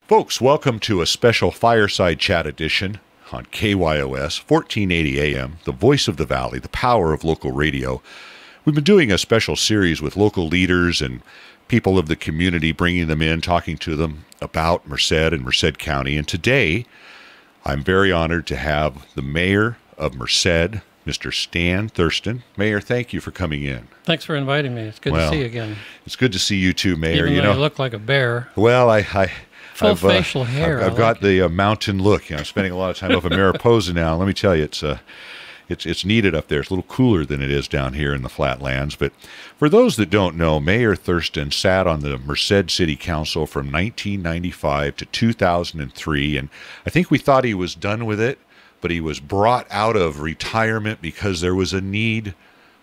Folks, welcome to a special Fireside Chat edition on KYOS, 1480 AM, the voice of the Valley, the power of local radio. We've been doing a special series with local leaders and people of the community, bringing them in, talking to them about Merced and Merced County. And today, I'm very honored to have the mayor of Merced, Mr. Stan Thurston. Mayor, thank you for coming in. Thanks for inviting me. It's good to see you again. It's good to see you too, Mayor. Even though you look like a bear. Well, Full facial hair. I've got the mountain look. I'm spending a lot of time up in Mariposa now. Let me tell you, it's needed up there. It's a little cooler than it is down here in the flatlands. But for those that don't know, Mayor Thurston sat on the Merced City Council from 1995 to 2003, and I think we thought he was done with it, but he was brought out of retirement because there was a need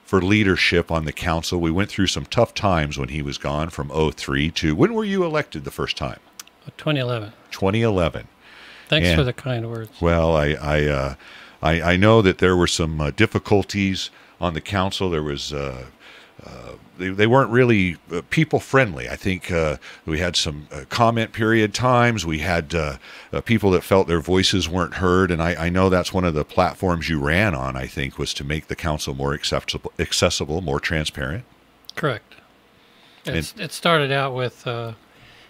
for leadership on the council. We went through some tough times when he was gone from 2003 to, when were you elected the first time? 2011. 2011. Thanks for the kind words. Well, I know that there were some difficulties on the council. There was they weren't really people friendly. I think we had some comment period times. We had people that felt their voices weren't heard, and I know that's one of the platforms you ran on. I think was to make the council more accessible, more transparent. Correct. It started out with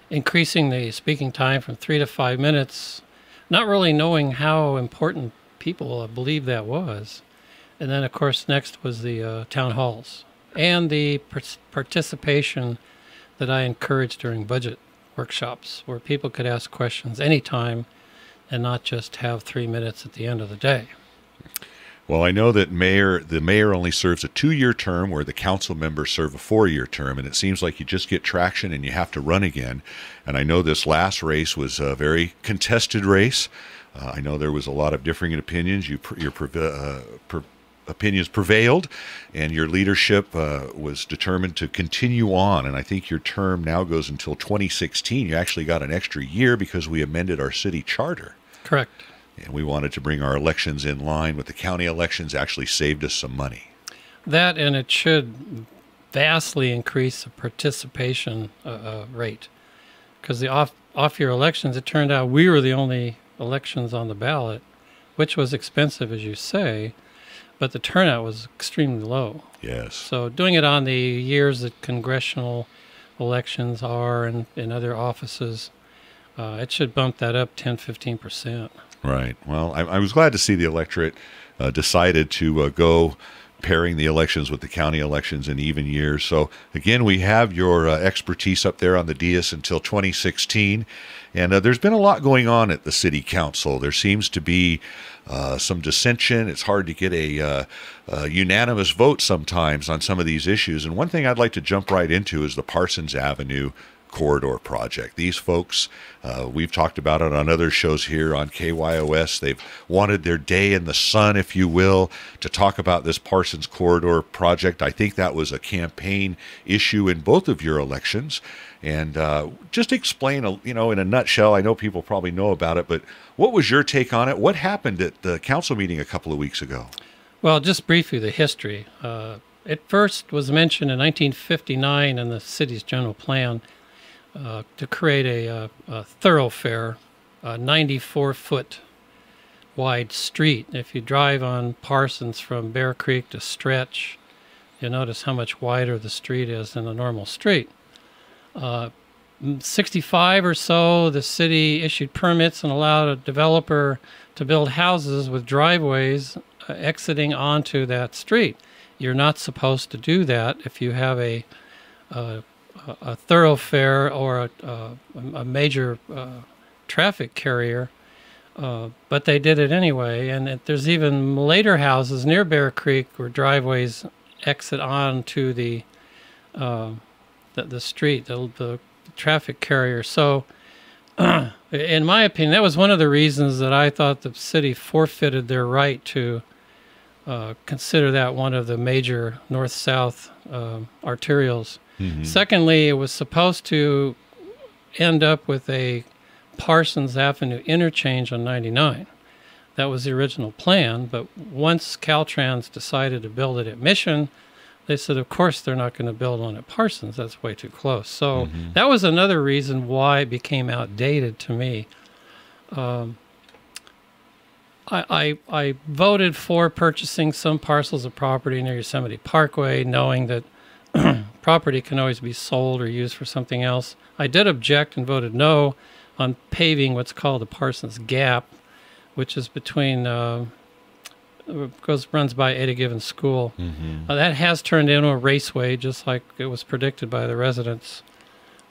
increasing the speaking time from 3 to 5 minutes, not really knowing how important people believed that was. And then, of course, next was the town halls and the participation that I encouraged during budget workshops, where people could ask questions anytime and not just have 3 minutes at the end of the day. Well, I know that the mayor only serves a 2-year term, where the council members serve a 4-year term, and it seems like you just get traction and you have to run again. And I know this last race was a very contested race. I know there was a lot of differing opinions. Your opinions prevailed, and your leadership was determined to continue on. And I think your term now goes until 2016. You actually got an extra year because we amended our city charter. Correct. And we wanted to bring our elections in line with the county elections. Actually saved us some money. That, and it should vastly increase the participation rate. Because the off-year elections, it turned out we were the only elections on the ballot, which was expensive, as you say, but the turnout was extremely low. Yes. So doing it on the years that congressional elections are and in other offices, it should bump that up 10-15%. Right. Well, I was glad to see the electorate decided to go pairing the elections with the county elections in even years. So, again, we have your expertise up there on the dais until 2016. And there's been a lot going on at the city council. There seems to be some dissension. It's hard to get a unanimous vote sometimes on some of these issues. And one thing I'd like to jump right into is the Parsons Avenue corridor project. These folks, we've talked about it on other shows here on KYOS. They've wanted their day in the sun, if you will, to talk about this Parsons corridor project. I think that was a campaign issue in both of your elections. And just explain, in a nutshell, I know people probably know about it, but what was your take on it? What happened at the council meeting a couple of weeks ago? Well, just briefly, the history. It first was mentioned in 1959 in the city's general plan to create a thoroughfare, a 94-foot wide street. If you drive on Parsons from Bear Creek to Stretch, you'll notice how much wider the street is than a normal street. 65 or so, the city issued permits and allowed a developer to build houses with driveways exiting onto that street. You're not supposed to do that if you have a thoroughfare or a major traffic carrier, but they did it anyway. And there's even later houses near Bear Creek where driveways exit onto the street, the traffic carrier. So, in my opinion, that was one of the reasons that I thought the city forfeited their right to consider that one of the major north-south arterials. Mm-hmm. Secondly, it was supposed to end up with a Parsons Avenue interchange on 99. That was the original plan, but once Caltrans decided to build it at Mission, They said, of course, they're not going to build one at Parsons. That's way too close. So that was another reason why it became outdated to me. I voted for purchasing some parcels of property near Yosemite Parkway, knowing that property can always be sold or used for something else. I did object and voted no on paving what's called the Parsons Gap, which is between runs by Ada Given School. That has turned into a raceway, just like it was predicted by the residents.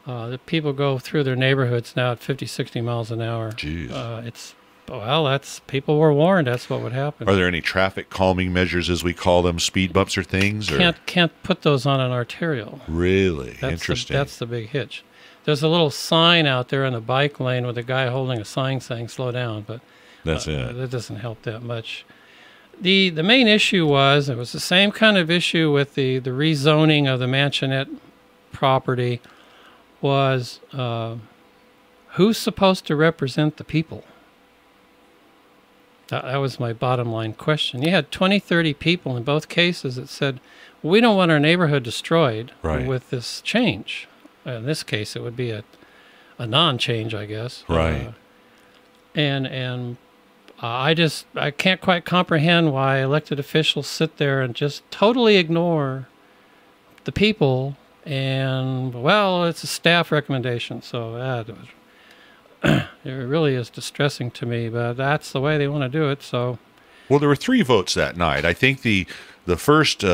The people go through their neighborhoods now at 50, 60 miles an hour. Jeez. People were warned that's what would happen. Are there any traffic calming measures, as we call them, speed bumps or things? Can't put those on an arterial. Really? That's Interesting. That's the big hitch. There's a little sign out there in the bike lane with a guy holding a sign saying slow down, but that's it. That doesn't help that much. The main issue was, it was the same kind of issue with the rezoning of the mansionette property, was who's supposed to represent the people? That was my bottom line question. You had 20, 30 people in both cases that said, we don't want our neighborhood destroyed with this change. In this case, it would be a non-change, I guess. Right. I can't quite comprehend why elected officials sit there and just totally ignore the people. And, well, it's a staff recommendation, so it really is distressing to me, but that's the way they want to do it. So, well, there were 3 votes that night. I think the first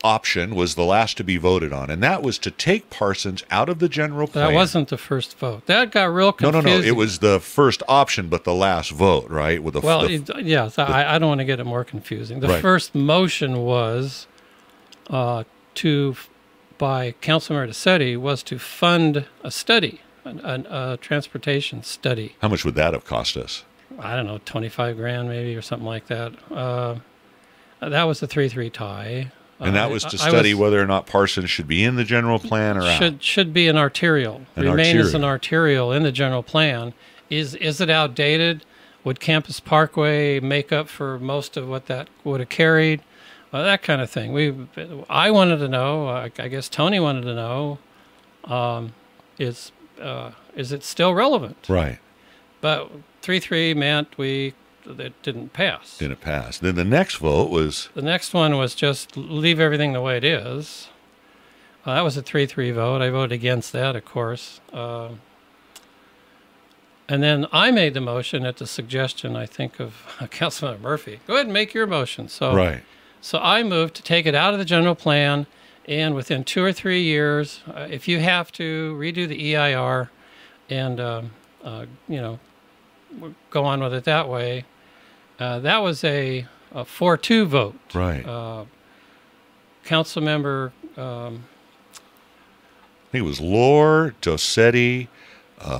option was the last to be voted on, and that was to take Parsons out of the general plan. That wasn't the first vote. That got real confusing. No. It was the first option, but the last vote, right? Yes. I don't want to get it more confusing. The first motion was by Councilmember Tomasetti was to fund a study. A transportation study. How much would that have cost us? I don't know, $25,000 maybe, or something like that. That was a 3-3 tie. And that was to study whether or not Parsons should be in the general plan or out. Should be an arterial. Remain as an arterial in the general plan. Is it outdated? Would Campus Parkway make up for most of what that would have carried? That kind of thing. I wanted to know. I guess Tony wanted to know. Is it still relevant? Right. But 3-3 meant it didn't pass. Didn't pass. Then the next vote was... The next one was just leave everything the way it is. That was a 3-3 vote. I voted against that, of course. And then I made the motion at the suggestion, I think, of Councilman Murphy. Go ahead and make your motion. So I moved to take it out of the general plan. And within 2 or 3 years, if you have to redo the EIR and, go on with it that way, that was a 4-2 vote. Right. Councilmember... I think it was Lohr, Tomasetti,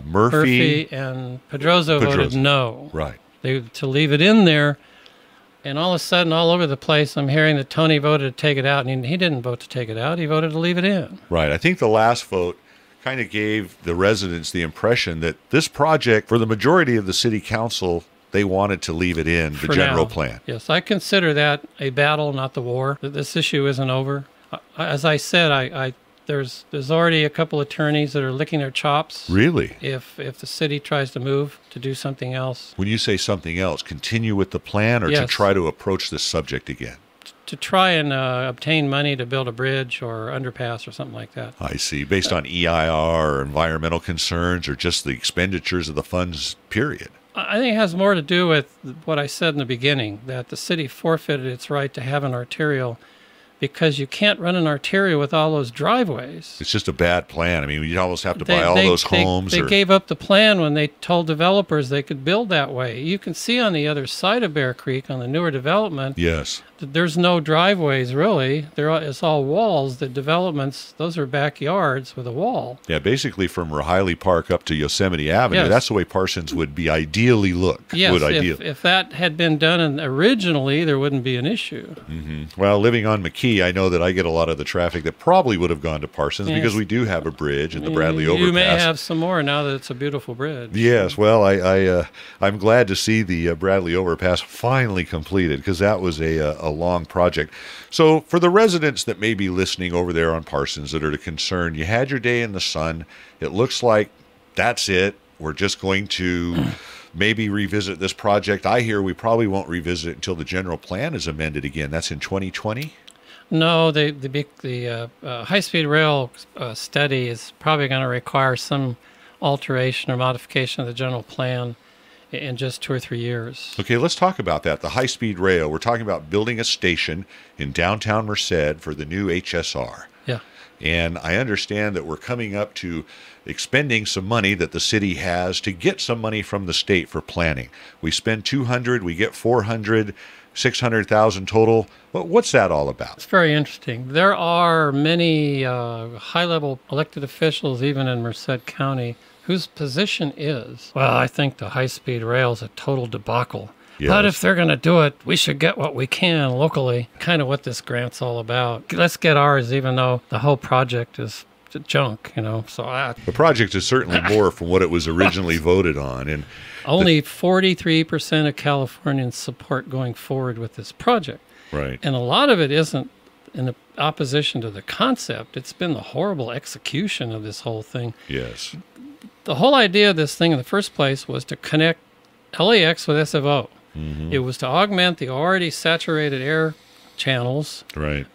Murphy, and Pedroza voted no. Right. To leave it in there. And all of a sudden, all over the place, I'm hearing that Tony voted to take it out, and he didn't vote to take it out. He voted to leave it in. Right. I think the last vote kind of gave the residents the impression that this project, for the majority of the city council, they wanted to leave it in the general plan. Yes, I consider that a battle, not the war. This issue isn't over. As I said, there's already a couple attorneys that are licking their chops. Really? If the city tries to move to do something else. When you say something else, continue with the plan or to try to approach this subject again? To try and obtain money to build a bridge or underpass or something like that. I see. Based on EIR or environmental concerns or just the expenditures of the funds, period. I think it has more to do with what I said in the beginning, that the city forfeited its right to have an arterial because you can't run an arterial with all those driveways. It's just a bad plan. I mean, you'd almost have to buy all those homes. They gave up the plan when they told developers they could build that way. You can see on the other side of Bear Creek, on the newer development, there's no driveways, really. It's all walls. The developments, those are backyards with a wall. Yeah, basically from Rahilly Park up to Yosemite Avenue, that's the way Parsons would be ideally look. Yes, if that had been done originally, there wouldn't be an issue. Mm-hmm. Well, living on McKee, I know that I get a lot of the traffic that probably would have gone to Parsons because we do have a bridge and the Bradley Overpass. You may have some more now that it's a beautiful bridge. Yes, well, I'm glad to see the Bradley Overpass finally completed because that was a a long project. So for the residents that may be listening over there on Parsons that are concerned, you had your day in the sun. It looks like that's it. We're just going to maybe revisit this project. I hear we probably won't revisit it until the general plan is amended again. That's in 2020? No, the high-speed rail study is probably going to require some alteration or modification of the general plan in just 2 or 3 years. Okay, let's talk about that. The high-speed rail. We're talking about building a station in downtown Merced for the new HSR. Yeah. And I understand that we're coming up to expending some money that the city has to get some money from the state for planning. We spend $200, we get $400, $600,000 total. What's that all about? It's very interesting. There are many high-level elected officials, even in Merced County, whose position is, well, I think the high-speed rail is a total debacle. Yes. But if they're going to do it, we should get what we can locally. Kind of what this grant's all about. Let's get ours, even though the whole project is junk, you know. So the project is certainly more from what it was originally voted on, and only 43% of Californians support going forward with this project. Right. And a lot of it isn't in opposition to the concept. It's been the horrible execution of this whole thing. Yes. The whole idea of this thing in the first place was to connect LAX with SFO. Mm-hmm. It was to augment the already saturated air channels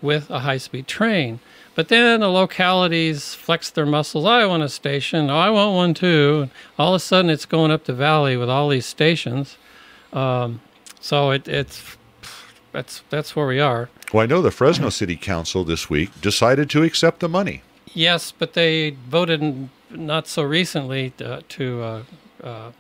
with a high-speed train. But then the localities flexed their muscles. I want a station. Oh, I want one too. And all of a sudden, it's going up the valley with all these stations. So that's where we are. Well, I know the Fresno City Council this week decided to accept the money. Yes, but they voted not so recently to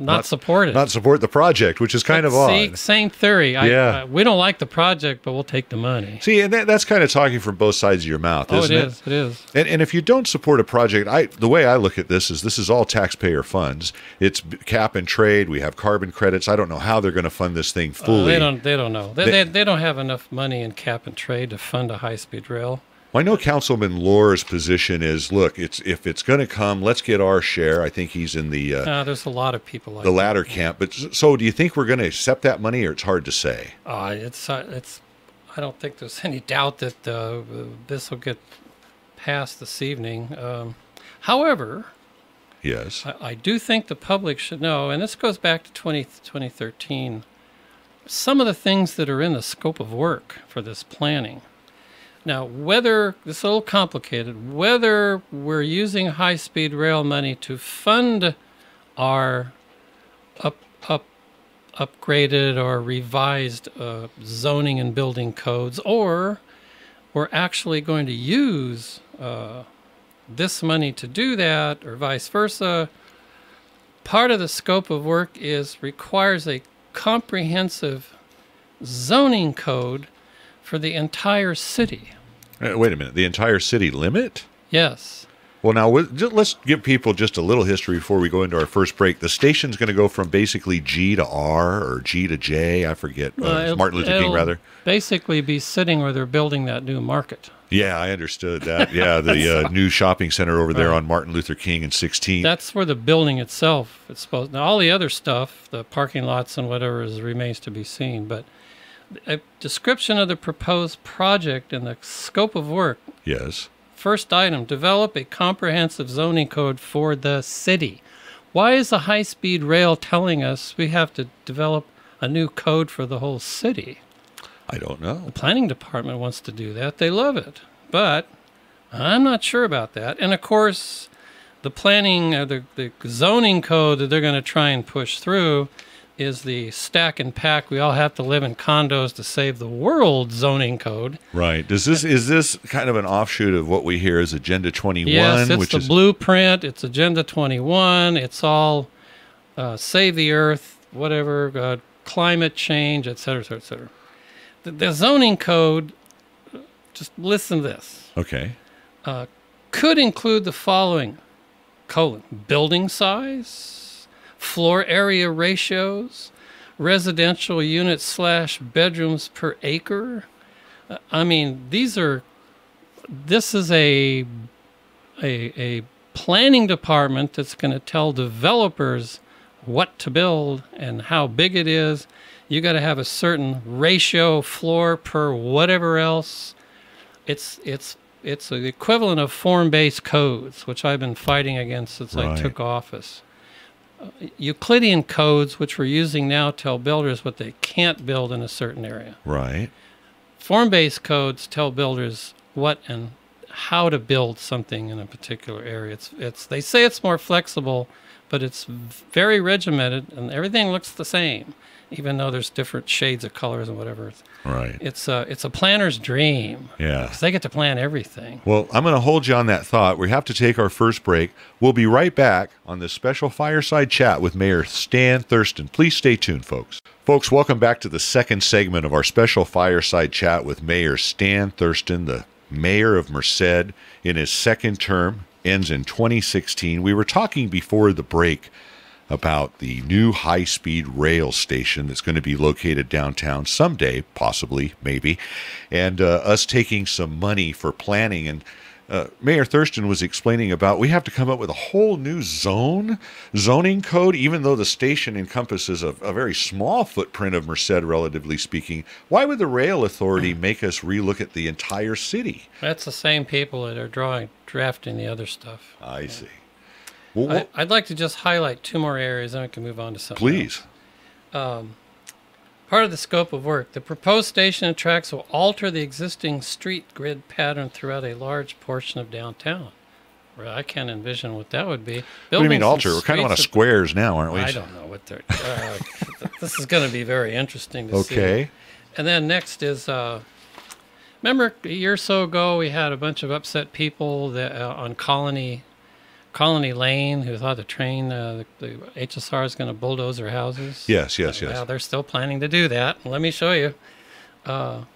not support it. Not support the project, which is kind of odd. Same theory. Yeah. We don't like the project, but we'll take the money. See, and that's kind of talking from both sides of your mouth, isn't it? It is. And if you don't support a project, the way I look at this is all taxpayer funds. It's cap and trade. We have carbon credits. I don't know how they're going to fund this thing fully. They don't know. They don't have enough money in cap and trade to fund a high-speed rail. Well, I know Councilman Lohr's position is, look, if it's going to come, let's get our share. I think he's in the there's a lot of people like the latter camp. But so, do you think we're going to accept that money, or it's hard to say? It's. I don't think there's any doubt that this will get passed this evening. However, yes, I do think the public should know, and this goes back to 2013. Some of the things that are in the scope of work for this planning. Now, whether, this is a little complicated, whether we're using high-speed rail money to fund our upgraded or revised zoning and building codes, or we're actually going to use this money to do that, or vice versa, part of the scope of work requires a comprehensive zoning code for the entire city. Wait a minute. The entire city limit? Yes. Well, now, let's give people just a little history before we go into our first break. The station's going to go from basically G to R or G to J. I forget. Martin Luther King, rather. Basically be sitting where they're building that new market. Yeah, I understood that. Yeah, the new shopping center over there on Martin Luther King and 16th. That's where the building itself is supposed. Now, all the other stuff, the parking lots and whatever, remains to be seen. But a description of the proposed project and the scope of work. Yes. First item, develop a comprehensive zoning code for the city. Why is the high-speed rail telling us we have to develop a new code for the whole city? I don't know. The planning department wants to do that. They love it. But I'm not sure about that. And, of course, the planning, the zoning code that they're going to try and push through is the stack and pack, we all have to live in condos to save the world zoning code. Right. Is this kind of an offshoot of what we hear as Agenda 21? Yes, it's the blueprint. It's Agenda 21. It's all save the earth, whatever, climate change, et cetera, et cetera, et cetera. The zoning code, just listen to this. Okay. Could include the following, building size, floor area ratios, residential units / bedrooms per acre. I mean, this is a planning department that's going to tell developers what to build and how big it is. You got to have a certain ratio floor per whatever else. It's the equivalent of form-based codes, which I've been fighting against since I took office. Euclidean codes, which we're using now, tell builders what they can't build in a certain area. Right. Form-based codes tell builders what and how to build something in a particular area. They say it's more flexible, but it's very regimented, and everything looks the same, even though there's different shades of colors and whatever. Right. It's a planner's dream. Yeah. 'Cause they get to plan everything. Well, I'm going to hold you on that thought. We have to take our first break. We'll be right back on this special fireside chat with Mayor Stan Thurston. Please stay tuned, folks. Folks, welcome back to the second segment of our special fireside chat with Mayor Stan Thurston, the mayor of Merced, in his second term, ends in 2016. We were talking before the break about the new high-speed rail station that's going to be located downtown someday, possibly, maybe, and us taking some money for planning. And Mayor Thurston was explaining about we have to come up with a whole new zoning code, even though the station encompasses a very small footprint of Merced, relatively speaking. Why would the rail authority make us relook at the entire city? That's the same people that are drafting the other stuff. I see. Well, I'd like to just highlight two more areas, then we can move on to something please. else. Part of the scope of work, the proposed station and tracks will alter the existing street grid pattern throughout a large portion of downtown. Well, I can't envision what that would be. What do you mean alter? We're kind of on a squares now, aren't we? I don't know what they're... this is going to be very interesting to see. Okay. And then next is... remember a year or so ago we had a bunch of upset people that, on Colony Lane who thought the HSR is going to bulldoze their houses? Yes. Well, they're still planning to do that. Let me show you. The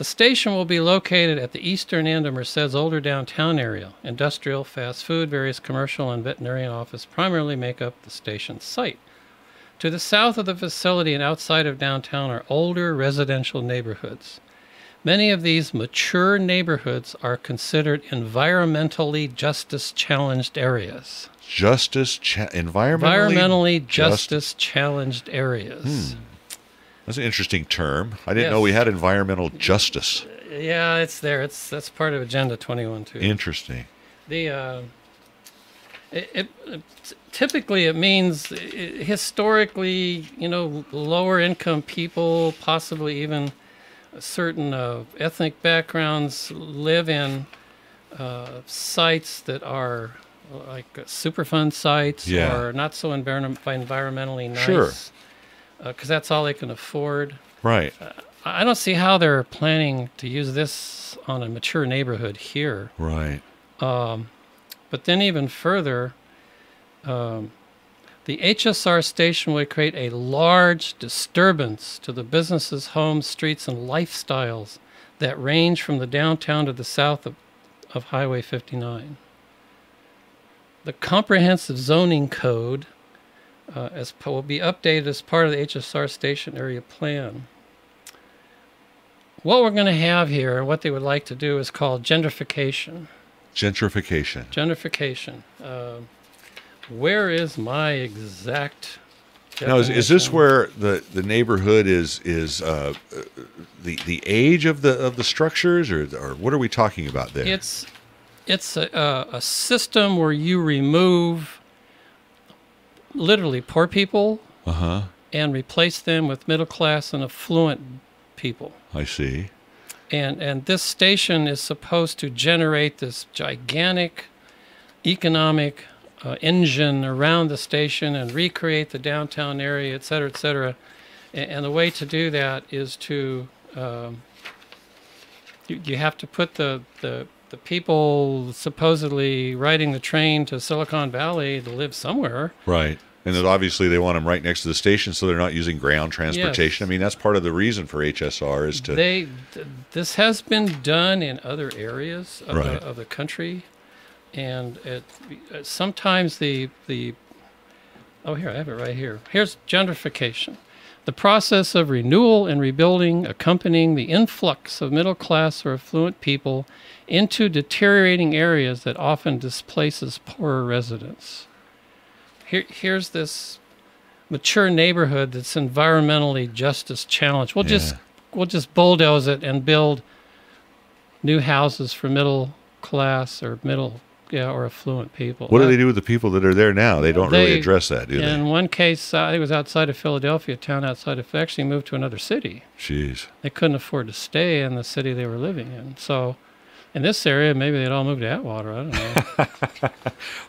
station will be located at the eastern end of Merced's older downtown area. Industrial, fast food, various commercial, and veterinarian office primarily make up the station's site. To the south of the facility and outside of downtown are older residential neighborhoods. Many of these mature neighborhoods are considered environmentally justice-challenged areas. Environmentally justice-challenged areas. That's an interesting term. I didn't know we had environmental justice. Yeah, it's there. That's part of Agenda 21 too. Interesting. Typically it means historically, lower income people, possibly even certain ethnic backgrounds, live in sites that are like Superfund sites or not so environmentally nice. Sure. Because that's all they can afford. Right. I don't see how they're planning to use this on a mature neighborhood here. Right. But then even further, the HSR station would create a large disturbance to the businesses, homes, streets, and lifestyles that range from the downtown to the south of Highway 59. The comprehensive zoning code will be updated as part of the HSR station area plan. What we're going to have here, and what they would like to do, is called gentrification. Gentrification. Where is my exact Now, is this where the neighborhood is the age of the structures, or what are we talking about there? It's a system where you remove literally poor people and replace them with middle class and affluent people. I see. And this station is supposed to generate this gigantic economic engine around the station and recreate the downtown area, et cetera, et cetera. And the way to do that is to you have to put the people supposedly riding the train to Silicon Valley to live somewhere. Right. And then obviously they want them right next to the station so they're not using ground transportation. Yes. I mean, that's part of the reason for HSR is to... This has been done in other areas of the country. And sometimes oh, here, I have it right here. Here's gentrification. The process of renewal and rebuilding accompanying the influx of middle-class or affluent people into deteriorating areas that often displaces poorer residents. Here's this mature neighborhood that's environmentally justice challenged. We'll just bulldoze it and build new houses for middle class or or affluent people. What do they do with the people that are there now? They don't really address that, do they? In one case, it was outside of Philadelphia, a town outside of, actually moved to another city. Jeez. They couldn't afford to stay in the city they were living in. So in this area, maybe they'd all move to Atwater. I don't know.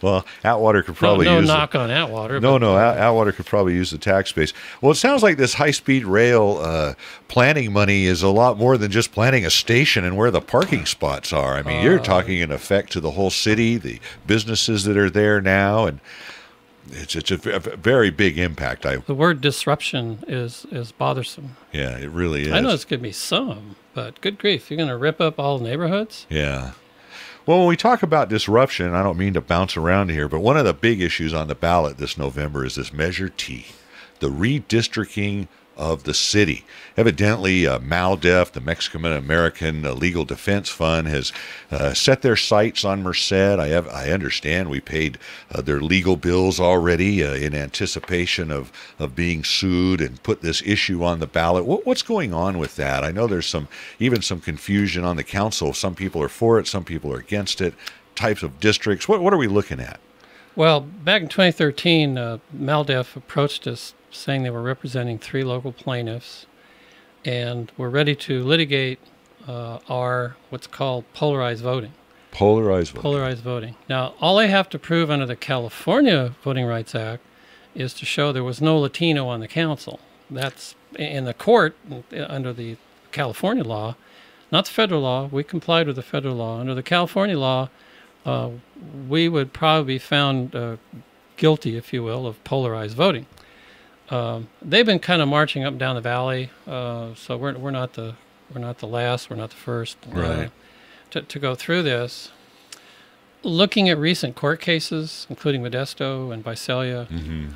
Well, Atwater could probably no use knock on Atwater. Atwater could probably use the tax base. Well, it sounds like this high-speed rail planning money is a lot more than just planning a station and where the parking spots are. I mean, you're talking in effect to the whole city, the businesses that are there now, and it's a very big impact. The word disruption is bothersome. Yeah, it really is. I know it's going to be some, but good grief, you're going to rip up all neighborhoods? Yeah. Well, when we talk about disruption, I don't mean to bounce around here, but one of the big issues on the ballot this November is this Measure T, the redistricting of the city. Evidently, MALDEF, the Mexican-American Legal Defense Fund, has set their sights on Merced. I understand we paid their legal bills already in anticipation of being sued and put this issue on the ballot. What's going on with that? I know there's even some confusion on the council. Some people are for it, some people are against it. Types of districts. What are we looking at? Well, back in 2013, MALDEF approached us saying they were representing 3 local plaintiffs and were ready to litigate our what's called polarized voting. Polarized voting. Now, all they have to prove under the California Voting Rights Act is to show there was no Latino on the council. That's in the court under the California law, not the federal law. We complied with the federal law. Under the California law, we would probably be found guilty, if you will, of polarized voting. They've been kind of marching up and down the valley, so we're not the last, we're not the first to go through this. Looking at recent court cases, including Modesto and Visalia,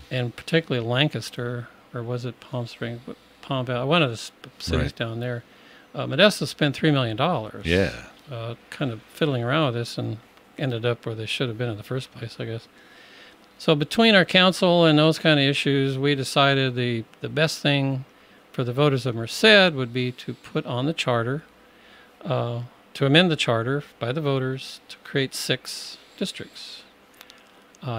and particularly Lancaster, or was it Palm Springs, Palm Valley, one of the cities down there. Modesto spent $3 million. Kind of fiddling around with this and ended up where they should have been in the first place, I guess. So between our council and those kind of issues, we decided the best thing for the voters of Merced would be to put on the charter, to amend the charter by the voters to create 6 districts,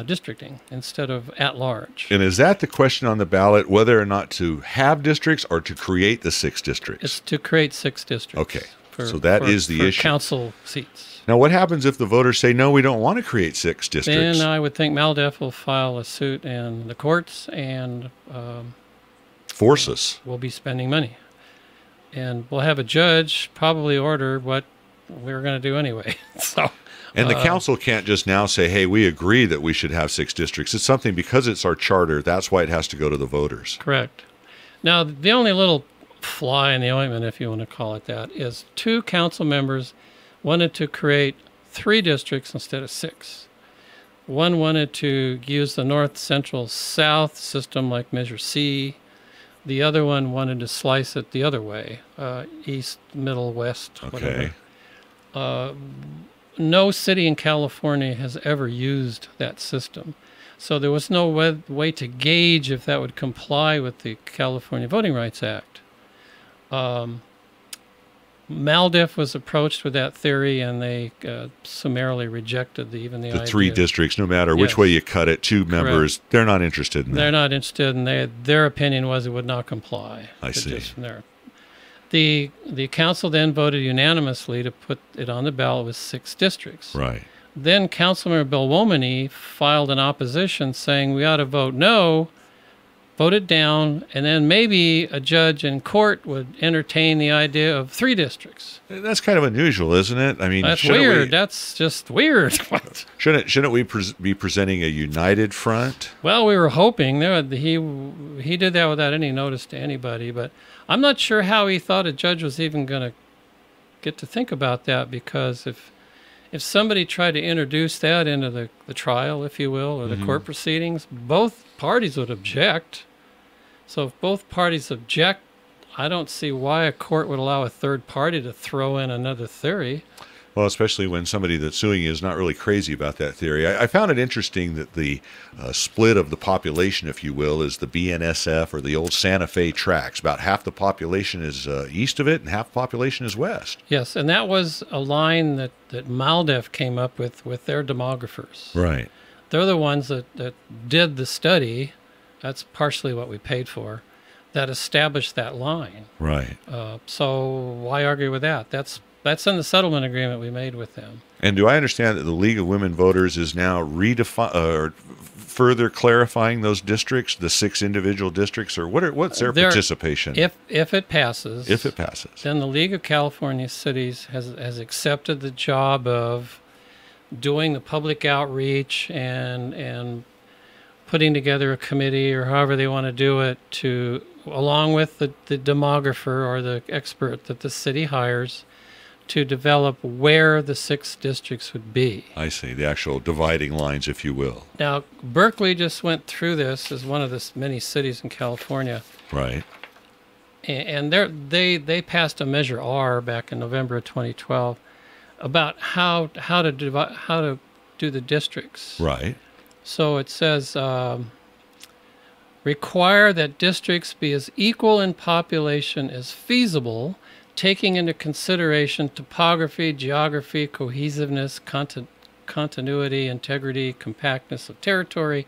districting instead of at large. And is that the question on the ballot, whether or not to have districts or to create the 6 districts? It's to create 6 districts. Okay, so that is the issue. Council seats. Now, what happens if the voters say, no, we don't want to create 6 districts? Then I would think MALDEF will file a suit in the courts and force us. We'll be spending money. And we'll have a judge probably order what we're going to do anyway. And the council can't just now say, hey, we agree that we should have 6 districts. It's something, because it's our charter, that's why it has to go to the voters. Correct. Now, the only little fly in the ointment, if you want to call it that, is 2 council members wanted to create 3 districts instead of 6. One wanted to use the north, central, south system like Measure C. The other one wanted to slice it the other way, east, middle, west, whatever. No city in California has ever used that system. So there was no way to gauge if that would comply with the California Voting Rights Act. MALDEF was approached with that theory, and they summarily rejected the idea. 3 districts, no matter which way you cut it, 2 members, they're not interested in that. They're not interested, and their opinion was it would not comply. I see. Just from there. The council then voted unanimously to put it on the ballot with 6 districts. Right. Then Councilmember Bill Womany filed an opposition saying we ought to vote no, vote it down, and then maybe a judge in court would entertain the idea of 3 districts. That's kind of unusual, isn't it? I mean, that's weird. That's just weird. Shouldn't we be presenting a united front? Well, we were hoping he did that without any notice to anybody, but I'm not sure how he thought a judge was even going to get to think about that, because if somebody tried to introduce that into the trial, if you will, or the court proceedings, both parties would object. So if both parties object, I don't see why a court would allow a third party to throw in another theory. Well, especially when somebody that's suing you is not really crazy about that theory. I found it interesting that the split of the population, if you will, is the BNSF or the old Santa Fe tracks. About half the population is east of it and half the population is west. Yes, and that was a line that MALDEF came up with their demographers. Right. They're the ones that did the study. That's partially what we paid for, that established that line. Right. So why argue with that? That's in the settlement agreement we made with them. And do I understand that the League of Women Voters is now further clarifying those districts, the 6 individual districts, or what's their participation? If it passes. If it passes. Then the League of California Cities has accepted the job of doing the public outreach and putting together a committee or however they want to do it to, along with the demographer or the expert that the city hires, to develop where the 6 districts would be. I see, the actual dividing lines, if you will. Now, Berkeley just went through this as one of the many cities in California. Right. And they passed a Measure R back in November of 2012 about how to do the districts. Right. So it says, require that districts be as equal in population as feasible, taking into consideration topography, geography, cohesiveness, continuity, integrity, compactness of territory,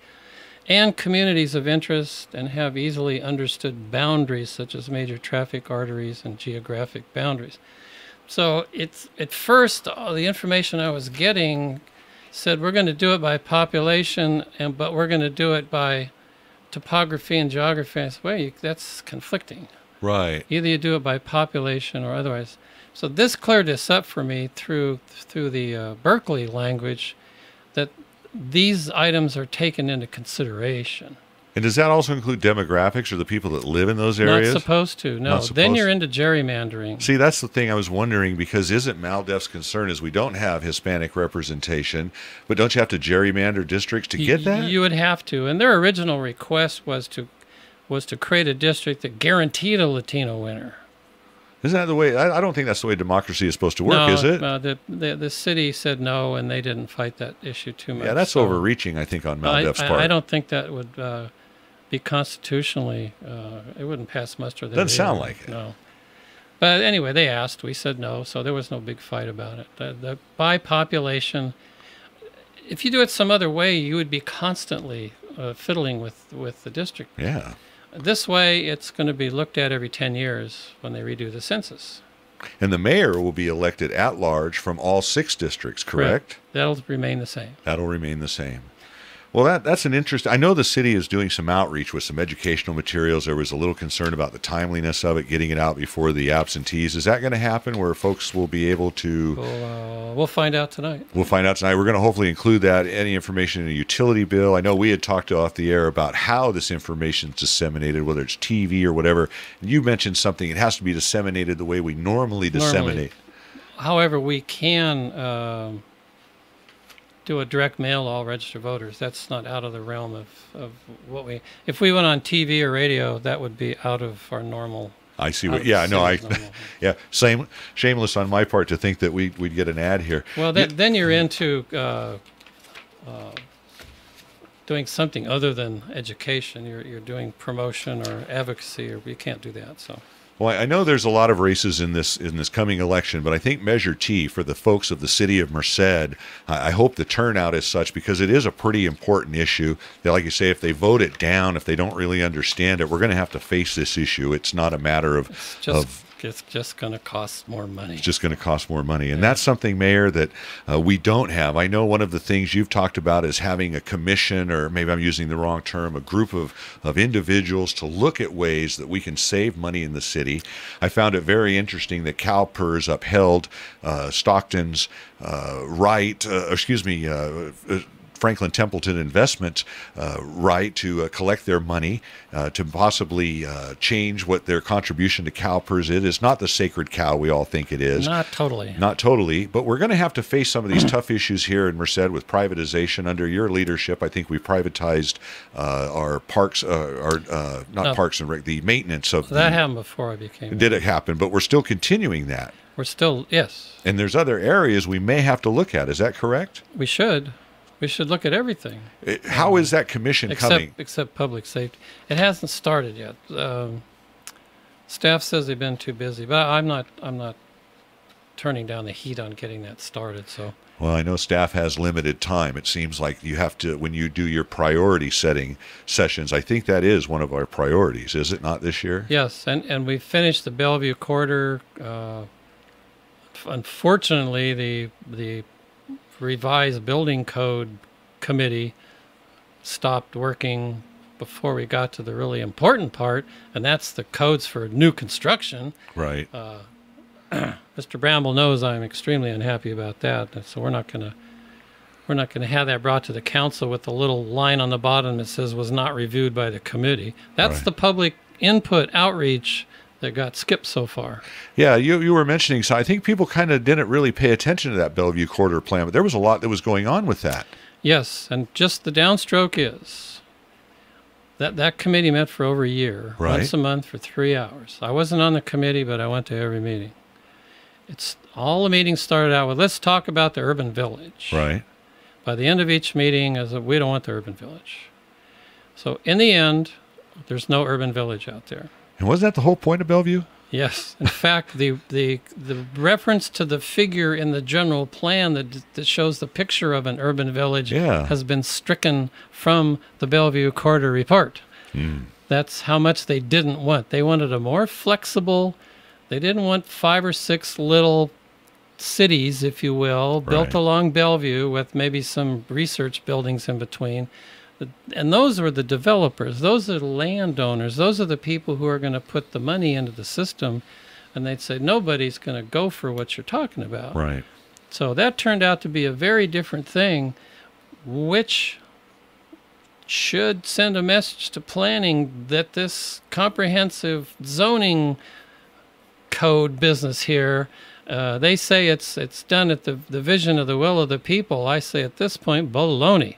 and communities of interest, and have easily understood boundaries such as major traffic arteries and geographic boundaries. So it's at first the information I was getting said we're going to do it by population, but we're going to do it by topography and geography. I said, wait, that's conflicting. Right. Either you do it by population or otherwise. So this cleared this up for me through the Berkeley language, that these items are taken into consideration. And does that also include demographics or the people that live in those areas? Not supposed to, no. Then you're into gerrymandering. See, that's the thing I was wondering, because isn't MALDEF's concern is we don't have Hispanic representation, but don't you have to gerrymander districts to get that? You would have to. And their original request was to create a district that guaranteed a Latino winner. Isn't that the way? I don't think that's the way democracy is supposed to work, is it? No, the city said no, and they didn't fight that issue too much. Yeah, that's overreaching, I think, on MALDEF's part. I don't think that would be constitutionally, it wouldn't pass muster there. Doesn't sound like it. No. But anyway, they asked, we said no, so there was no big fight about it. The by population, if you do it some other way, you would be constantly fiddling with the district. Yeah. This way, it's going to be looked at every 10 years when they redo the census. And the mayor will be elected at large from all 6 districts, correct? That'll remain the same. That'll remain the same. Well, that's an interesting. I know the city is doing some outreach with some educational materials. There was a little concern about the timeliness of it, getting it out before the absentees. Is that going to happen where folks will be able to? We'll find out tonight. We'll find out tonight. We're going to hopefully include that, any information in a utility bill. I know we had talked off the air about how this information is disseminated, whether it's TV or whatever. And you mentioned something. It has to be disseminated the way we normally disseminate. However, we can do a direct mail to all registered voters. That's not out of the realm of what we. If we went on TV or radio, that would be out of our normal. I see what. Yeah, no, yeah. Same, shameless on my part to think that we'd get an ad here. Well, then you're into doing something other than education. You're doing promotion or advocacy, or you can't do that. So. Well, I know there's a lot of races in this coming election, but I think Measure T for the folks of the city of Merced, I hope the turnout is such, because it is a pretty important issue. Like you say, if they vote it down, if they don't really understand it, we're going to have to face this issue. It's not a matter of it's just going to cost more money. It's just going to cost more money. And that's something, Mayor, that we don't have. I know one of the things you've talked about is having a commission, or maybe I'm using the wrong term, a group of individuals to look at ways that we can save money in the city. I found it very interesting that CalPERS upheld Stockton's Franklin Templeton Investments right to collect their money, to possibly change what their contribution to CalPERS is. It's not the sacred cow we all think it is. Not totally. Not totally, but we're going to have to face some of these tough issues here in Merced with privatization. Under your leadership, I think we privatized our parks, parks and rec, the maintenance of that happened before I became. Did it happen? But we're still continuing that. We're still, yes. And there's other areas we may have to look at. Is that correct? We should. We should look at everything. How is that commission coming? Except public safety. It hasn't started yet. Staff says they've been too busy, but I'm not turning down the heat on getting that started. So. Well, I know staff has limited time. It seems like you have to, when you do your priority setting sessions, I think that is one of our priorities, is it not this year? Yes, and we finished the Bellevue Corridor. Unfortunately, the revised building code committee stopped working before we got to the really important part, and that's the codes for new construction. Right. Mr. Bramble knows I'm extremely unhappy about that, so we're not going to have that brought to the council with the little line on the bottom that says was not reviewed by the committee. That's right. The public input outreach that got skipped so far. Yeah, you were mentioning, so I think people kind of didn't really pay attention to that Bellevue Corridor plan, but there was a lot that was going on with that. Yes, and just the downstroke is that committee met for over a year, right. Once a month for 3 hours. I wasn't on the committee, but I went to every meeting. It's all the meetings started out with, let's talk about the urban village. Right. By the end of each meeting, is we don't want the urban village. So in the end, there's no urban village out there. And wasn't that the whole point of Bellevue? Yes. In fact, the reference to the figure in the general plan that shows the picture of an urban village has been stricken from the Bellevue Corridor report. That's how much they didn't want. They wanted a more flexible. They didn't want 5 or 6 little cities, if you will, built along Bellevue with maybe some research buildings in between. And those were the developers. Those are the landowners. Those are the people who are going to put the money into the system. And they'd say, nobody's going to go for what you're talking about. Right. So that turned out to be a very different thing, which should send a message to planning that this comprehensive zoning code business here, they say it's done at the vision of the will of the people. I say at this point, baloney.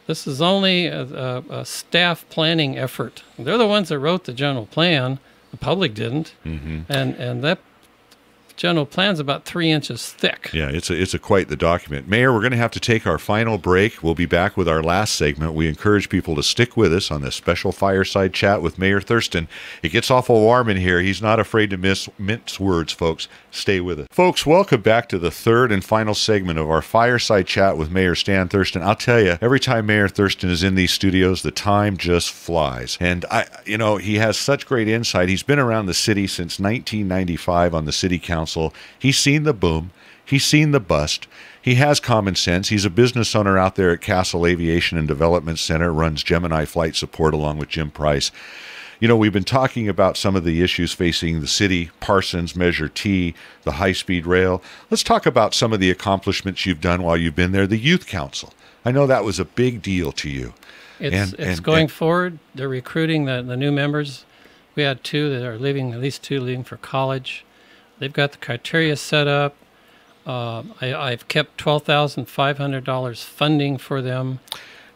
This is only a staff planning effort. They're the ones that wrote the general plan. The public didn't. And that general plan's about 3 inches thick. Yeah, it's a quite the document. Mayor, we're going to have to take our final break. We'll be back with our last segment. We encourage people to stick with us on this special fireside chat with Mayor Thurston. It gets awful warm in here. He's not afraid to mince words, folks. Stay with us. Folks, welcome back to the third and final segment of our fireside chat with Mayor Stan Thurston. I'll tell you, every time Mayor Thurston is in these studios, the time just flies. And he has such great insight. He's been around the city since 1995 on the city council. He's seen the boom. He's seen the bust. He has common sense. He's a business owner out there at Castle Aviation and Development Center, runs Gemini Flight Support along with Jim Price. We've been talking about some of the issues facing the city, Parsons, Measure T, the high-speed rail. Let's talk about some of the accomplishments you've done while you've been there. The Youth Council. I know that was a big deal to you. It's going forward. They're recruiting the new members. We had 2 that are leaving, at least 2 leaving for college. They've got the criteria set up. I've kept $12,500 funding for them.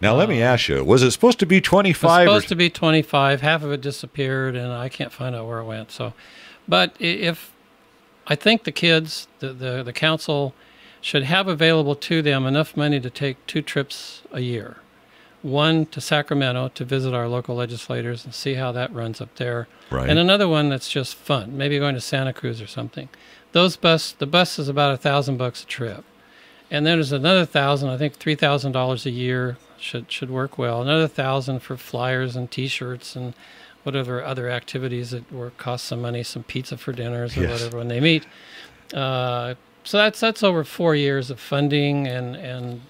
Now, let me ask you, was it supposed to be 25? It was supposed to be 25. Half of it disappeared, and I can't find out where it went. But if I think the kids, the council, should have available to them enough money to take 2 trips a year. One to Sacramento to visit our local legislators and see how that runs up there. Right. And another one that's just fun, maybe going to Santa Cruz or something. The bus is about $1,000 a trip. And then there's another $1,000, I think $3,000 a year should work well. Another $1,000 for flyers and T-shirts and whatever other activities that cost some money, some pizza for dinners or whatever when they meet. So that's over 4 years of funding, and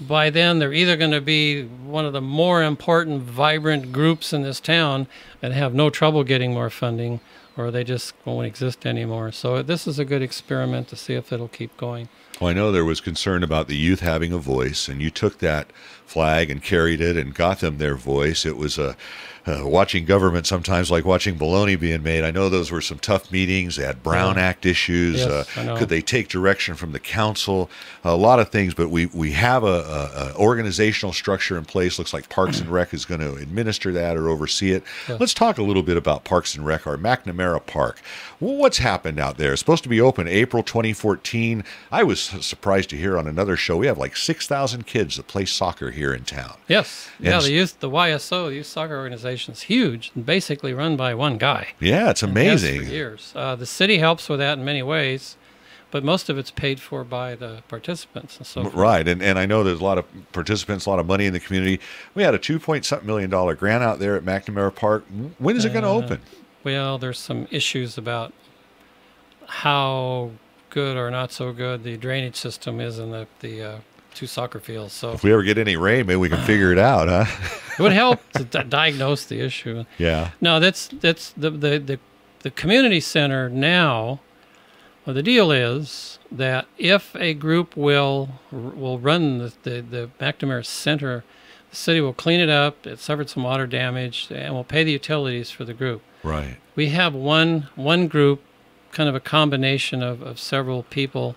by then they're either going to be one of the more important, vibrant groups in this town and have no trouble getting more funding, or they just won't exist anymore. So this is a good experiment to see if it'll keep going. Well, I know there was concern about the youth having a voice, and you took that flag and carried it and got them their voice. It was watching government sometimes like watching bologna being made. I know those were some tough meetings. They had Brown Act issues. Yes, I know. Could they take direction from the council? A lot of things, but we have a organizational structure in place. Looks like Parks and Rec is going to administer that or oversee it. Yes. Let's talk a little bit about Parks and Rec, our McNamara Park. Well, what's happened out there? It's supposed to be open April 2014. I was surprised to hear on another show we have like 6,000 kids that play soccer here in town. Yes. And The YSO, the Youth Soccer Organization, is huge and basically run by one guy. yeah, it's amazing. And has for years. The city helps with that in many ways, but most of it's paid for by the participants and so forth. Right, and I know there's a lot of participants, a lot of money in the community. We had a $2.something million grant out there at McNamara Park. When is it going to open? Well, there's some issues about how good or not so good the drainage system is in the two soccer fields. So If we ever get any rain, maybe we can figure it out, huh? it would help to diagnose the issue. Yeah. No, that's the community center now. Well, the deal is that if a group will run the McNamara Center, the city will clean it up. It suffered some water damage, and will pay the utilities for the group. Right. We have one group, kind of a combination of several people,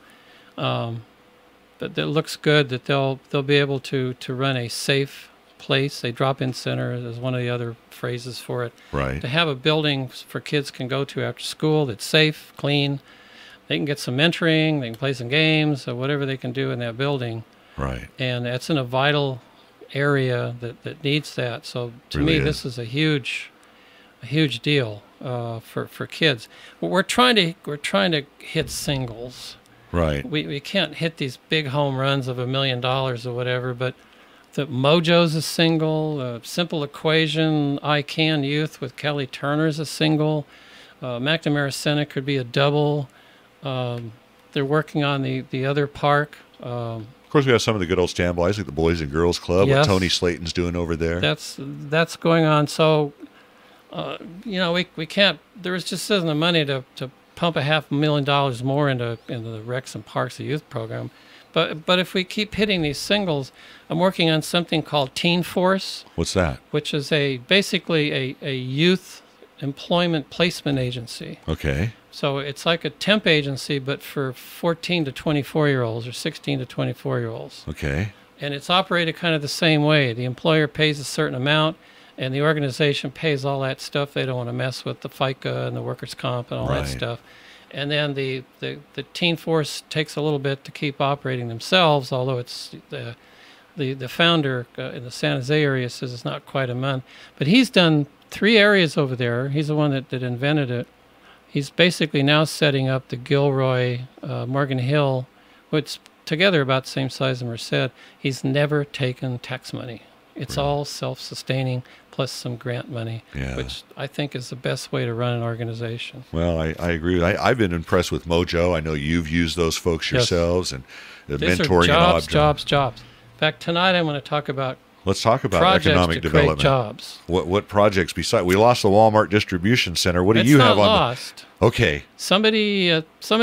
but that looks good. That they'll be able to run a safe place, a drop-in center is one of the other phrases for it. Right. To have a building for kids can go to after school that's safe, clean. They can get some mentoring, they can play some games, or whatever they can do in that building. Right. And that's in a vital area that needs that. So to Really me, is. this is a huge deal for kids. But we're trying to hit singles. Right. We can't hit these big home runs of $1 million or whatever, but the Mojo's a single. Simple Equation, I Can Youth with Kelly Turner's a single. McNamara Center could be a double. They're working on the other park. Of course, we have some of the good old standbys, like the Boys and Girls Club, Yes. what Tony Slayton's doing over there. That's going on. So, we can't. There just isn't the money to pump $500,000 more into the Recs and Parks, the youth program. But if we keep hitting these singles, I'm working on something called Teen Force, What's that? which is basically a youth employment placement agency. Okay. So it's like a temp agency, but for 14 to 24-year-olds or 16 to 24-year-olds. Okay. And it's operated kind of the same way. The employer pays a certain amount, and the organization pays all that stuff. They don't want to mess with the FICA and the workers' comp and all Right. that stuff. And then the Teen Force takes a little bit to keep operating themselves, although it's the founder in the San Jose area says it's not quite a month. But he's done 3 areas over there. He's the one that invented it. He's basically now setting up the Gilroy, Morgan Hill, which together about the same size as Merced. He's never taken tax money. It's all self-sustaining plus some grant money, Yeah. which I think is the best way to run an organization. Well, I agree. I've been impressed with Mojo. I know you've used those folks Yes. yourselves, and the These mentoring are and jobs. In fact, tonight I'm going to talk about Let's talk about projects economic to development. create jobs. What projects besides we lost the Walmart distribution center? What do It's you not have on lost. Okay. Somebody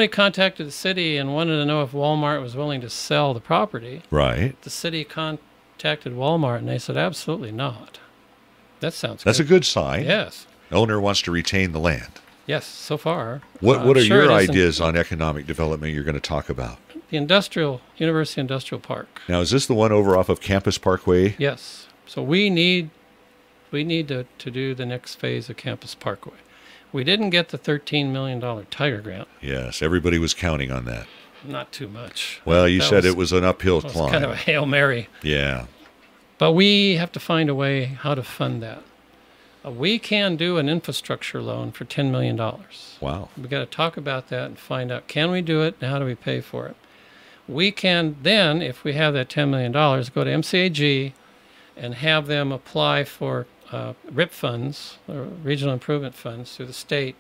contacted the city and wanted to know if Walmart was willing to sell the property. Right. The city contacted Walmart and they said absolutely not. That sounds That's good. a good sign. Yes. Owner wants to retain the land. Yes, so far. What I'm are sure your it isn't. ideas on economic development you're going to talk about? The University Industrial Park. Now, is this the one over off of Campus Parkway? Yes. So we need to do the next phase of Campus Parkway. We didn't get the $13 million Tiger grant. Yes, everybody was counting on that. Not too much. Well, you That said it was an uphill It was climb. kind of a Hail Mary. Yeah. But we have to find a way how to fund that. We can do an infrastructure loan for $10 million. Wow. We got to talk about that and find out, can we do it and how do we pay for it? We can then, if we have that $10 million, go to MCAG and have them apply for RIP funds, or Regional Improvement Funds, through the state,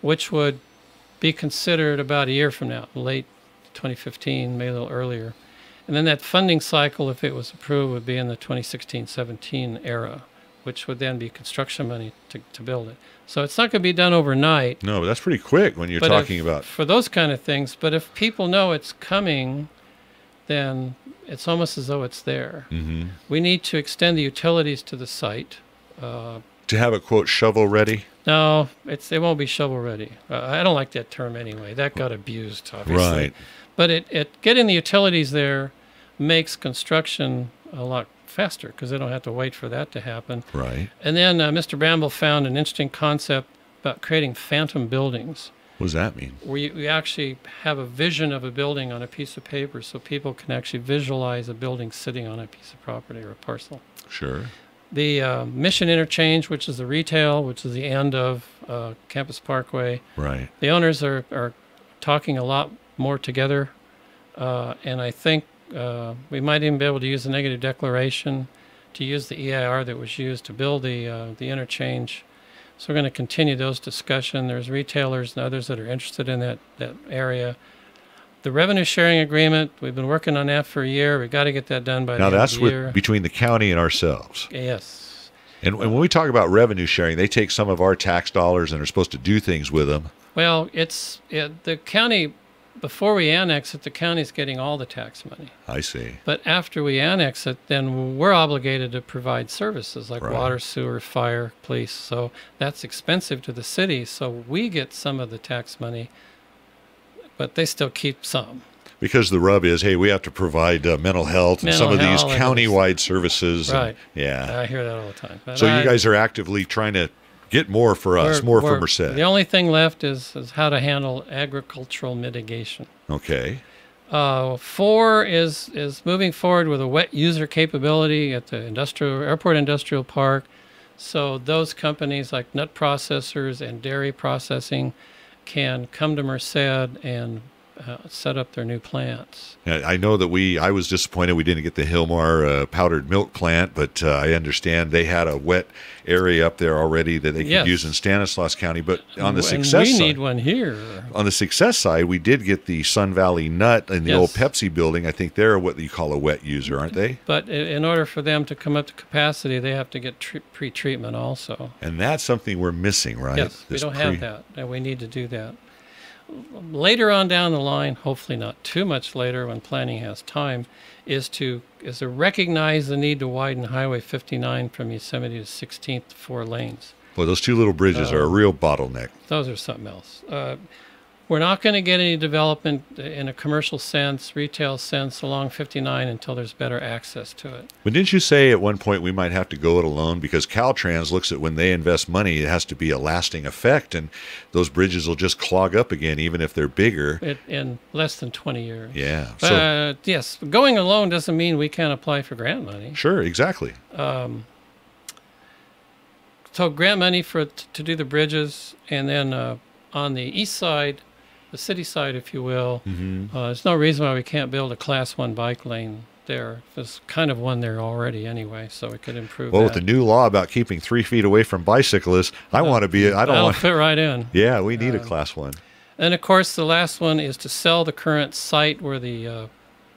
which would be considered about a year from now, late 2015, maybe a little earlier. And then that funding cycle, if it was approved, would be in the 2016-17 era. which would then be construction money to build it. So it's not going to be done overnight. No, but that's pretty quick when you're talking about... For those kind of things. But if people know it's coming, then it's almost as though it's there. Mm-hmm. We need to extend the utilities to the site. To have it, quote, shovel ready? No, it won't be shovel ready. I don't like that term anyway. That got abused, obviously. Right. But getting the utilities there makes construction a lot faster because they don't have to wait for that to happen. Right. And then Mr. Bramble found an interesting concept about creating phantom buildings. What does that mean? Where you actually have a vision of a building on a piece of paper so people can actually visualize a building sitting on a piece of property or a parcel. Sure. The Mission Interchange, which is the retail, which is the end of Campus Parkway. Right. The owners are talking a lot more together, and I think we might even be able to use a negative declaration to use the EIR that was used to build the interchange. So we're going to continue those discussions. There's retailers and others that are interested in that area. The revenue sharing agreement, we've been working on that for a year. We've got to get that done by the end of the year. Now that's between the county and ourselves. Yes. And when we talk about revenue sharing, they take some of our tax dollars and are supposed to do things with them. Well, the county, before we annex it, the county's getting all the tax money. I see. But after we annex it, then we're obligated to provide services like water, sewer, fire, police. So that's expensive to the city. So we get some of the tax money, but they still keep some. Because the rub is, hey, we have to provide mental health and some of these county-wide services. Right. Yeah. I hear that all the time. But so you guys are actively trying to get more for us, more for Merced. The only thing left is how to handle agricultural mitigation. Okay. 4 is moving forward with a wet user capability at the airport industrial park. So those companies like nut processors and dairy processing can come to Merced and set up their new plants. I know that I was disappointed we didn't get the Hillmar powdered milk plant, but I understand they had a wet area up there already that they could use in Stanislaus County. But on the success side, we need one here. On the success side, we did get the Sun Valley Nut in the old Pepsi building. I think they're what you call a wet user, aren't they? But in order for them to come up to capacity, they have to get pre-treatment also. And that's something we're missing, right? Yes, we don't have that, and we need to do that. Later on down the line, hopefully not too much later when planning has time, is to recognize the need to widen Highway 59 from Yosemite to 16th to 4 lanes. Well, those two little bridges are a real bottleneck. Those are something else. We're not going to get any development in a commercial sense, retail sense along 59 until there's better access to it. But didn't you say at one point we might have to go it alone? Because Caltrans looks at when they invest money, it has to be a lasting effect, and those bridges will just clog up again, even if they're bigger. In less than 20 years. Yeah. But yes, going alone doesn't mean we can't apply for grant money. Sure, exactly. So grant money to do the bridges, and then on the east side, the city side, if you will, there's no reason why we can't build a Class 1 bike lane there. There's kind of one there already anyway, so we could improve that. Well, with the new law about keeping 3 feet away from bicyclists, I want to be... That'll fit right in. Yeah, we need a Class 1. And, of course, the last one is to sell the current site where the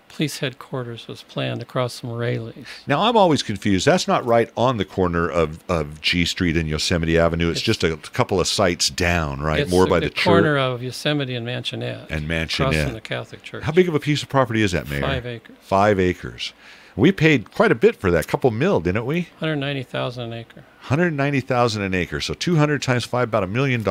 police headquarters was planned across some Rayleighs. Now, I'm always confused. That's not right on the corner of G Street and Yosemite Avenue. It's just a couple of sites down, right? It's more by the church. Corner of Yosemite and Mansionette. Across from the Catholic Church. How big of a piece of property is that, Mayor? 5 acres. 5 acres. We paid quite a bit for that, couple mil, didn't we? $190,000 an acre. $190,000 an acre. So 200 times 5, about $1 million.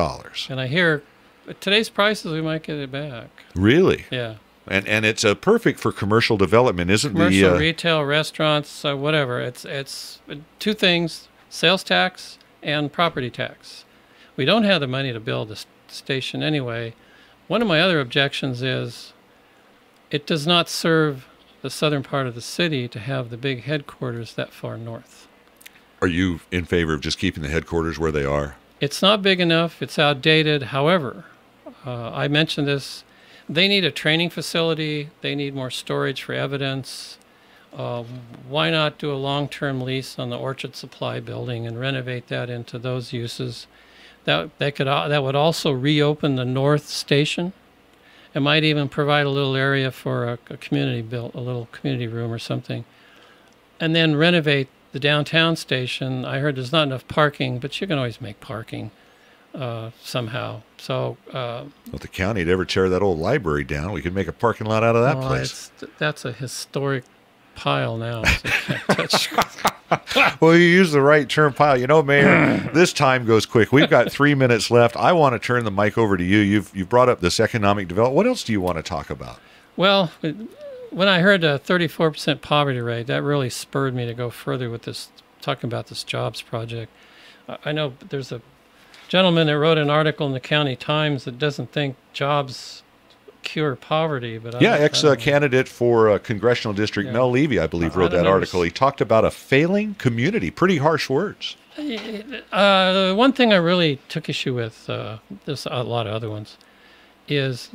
And I hear at today's prices, we might get it back. Really? Yeah. And it's perfect for commercial development, isn't it? Commercial, retail, restaurants, whatever. It's 2 things, sales tax and property tax. We don't have the money to build a station anyway. One of my other objections is it does not serve the southern part of the city to have the big headquarters that far north. Are you in favor of just keeping the headquarters where they are? It's not big enough. It's outdated. However, I mentioned this. They need a training facility. They need more storage for evidence. Why not do a long-term lease on the Orchard Supply building and renovate that into those uses? That would also reopen the North Station. It might even provide a little area for a community a little community room or something. And then renovate the downtown station, I heard there's not enough parking, but you can always make parking somehow. So, well, if the county would ever tear that old library down, we could make a parking lot out of that place. That's a historic pile now. So you can't touch. Well, you use the right term, pile. You know, Mayor, this time goes quick. We've got 3 minutes left. I want to turn the mic over to you. You've brought up this economic development. What else do you want to talk about? Well, when I heard a 34% poverty rate, that really spurred me to go further with this, talking about this jobs project. I know there's a gentleman that wrote an article in the County Times that doesn't think jobs cure poverty, but ex-candidate for congressional district, Mel Levy, I believe, wrote that article. He talked about a failing community. Pretty harsh words. One thing I really took issue with, there's a lot of other ones, is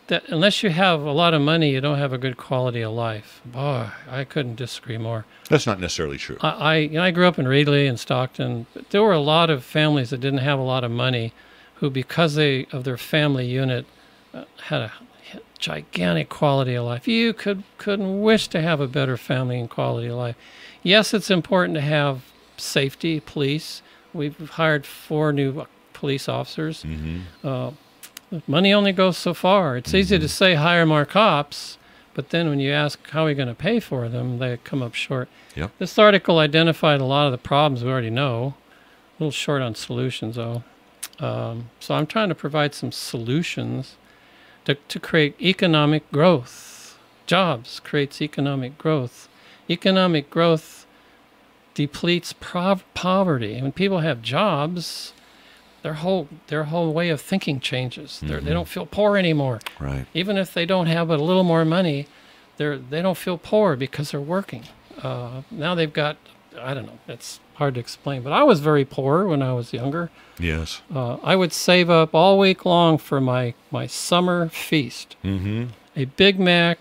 that unless you have a lot of money, you don't have a good quality of life. Boy, I couldn't disagree more. That's not necessarily true. I grew up in Reedley and Stockton. But there were a lot of families that didn't have a lot of money who, because of their family unit, had a gigantic quality of life. You couldn't wish to have a better family and quality of life. Yes, it's important to have safety, police. We've hired 4 new police officers. Money only goes so far. It's easy to say hire more cops, but then when you ask how are we going to pay for them, they come up short. Yep. This article identified a lot of the problems we already know. A little short on solutions, though. So I'm trying to provide some solutions to create economic growth. Jobs creates economic growth. Economic growth depletes poverty. When people have jobs, their whole way of thinking changes. They don't feel poor anymore. Right. Even if they don't have a little more money, they don't feel poor because they're working. Now they've got, I don't know, it's hard to explain, but I was very poor when I was younger. Yes. I would save up all week long for my summer feast. A Big Mac,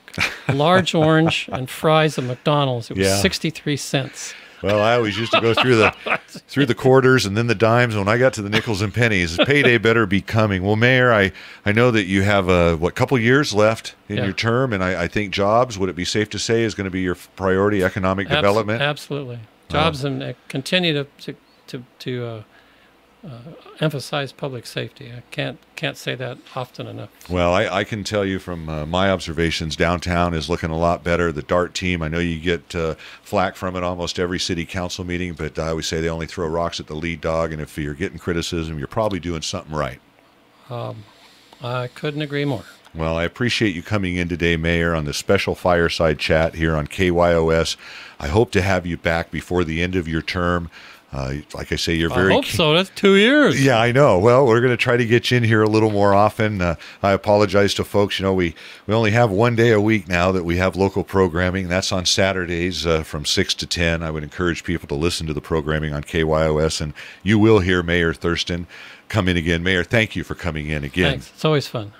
a large orange, and fries at McDonald's. It was 63 cents. Well, I always used to go through the quarters and then the dimes. When I got to the nickels and pennies, payday better be coming. Well, Mayor, I know that you have couple years left in your term, and I think jobs, would it be safe to say, is going to be your priority, economic development? Absolutely, jobs, and continue to emphasize public safety. I can't say that often enough. Well, I can tell you from my observations, downtown is looking a lot better. The DART team, I know you get flack from it almost every city council meeting, but I always say they only throw rocks at the lead dog, and if you're getting criticism, you're probably doing something right. I couldn't agree more. Well, I appreciate you coming in today, Mayor, on this special fireside chat here on KYOS. I hope to have you back before the end of your term. Like I say, you're very... I hope so. That's 2 years. Yeah, I know. Well, we're going to try to get you in here a little more often. I apologize to folks. You know, we only have 1 day a week now that we have local programming. That's on Saturdays from 6 to 10. I would encourage people to listen to the programming on KYOS, and you will hear Mayor Thurston come in again. Mayor, thank you for coming in again. Thanks. It's always fun.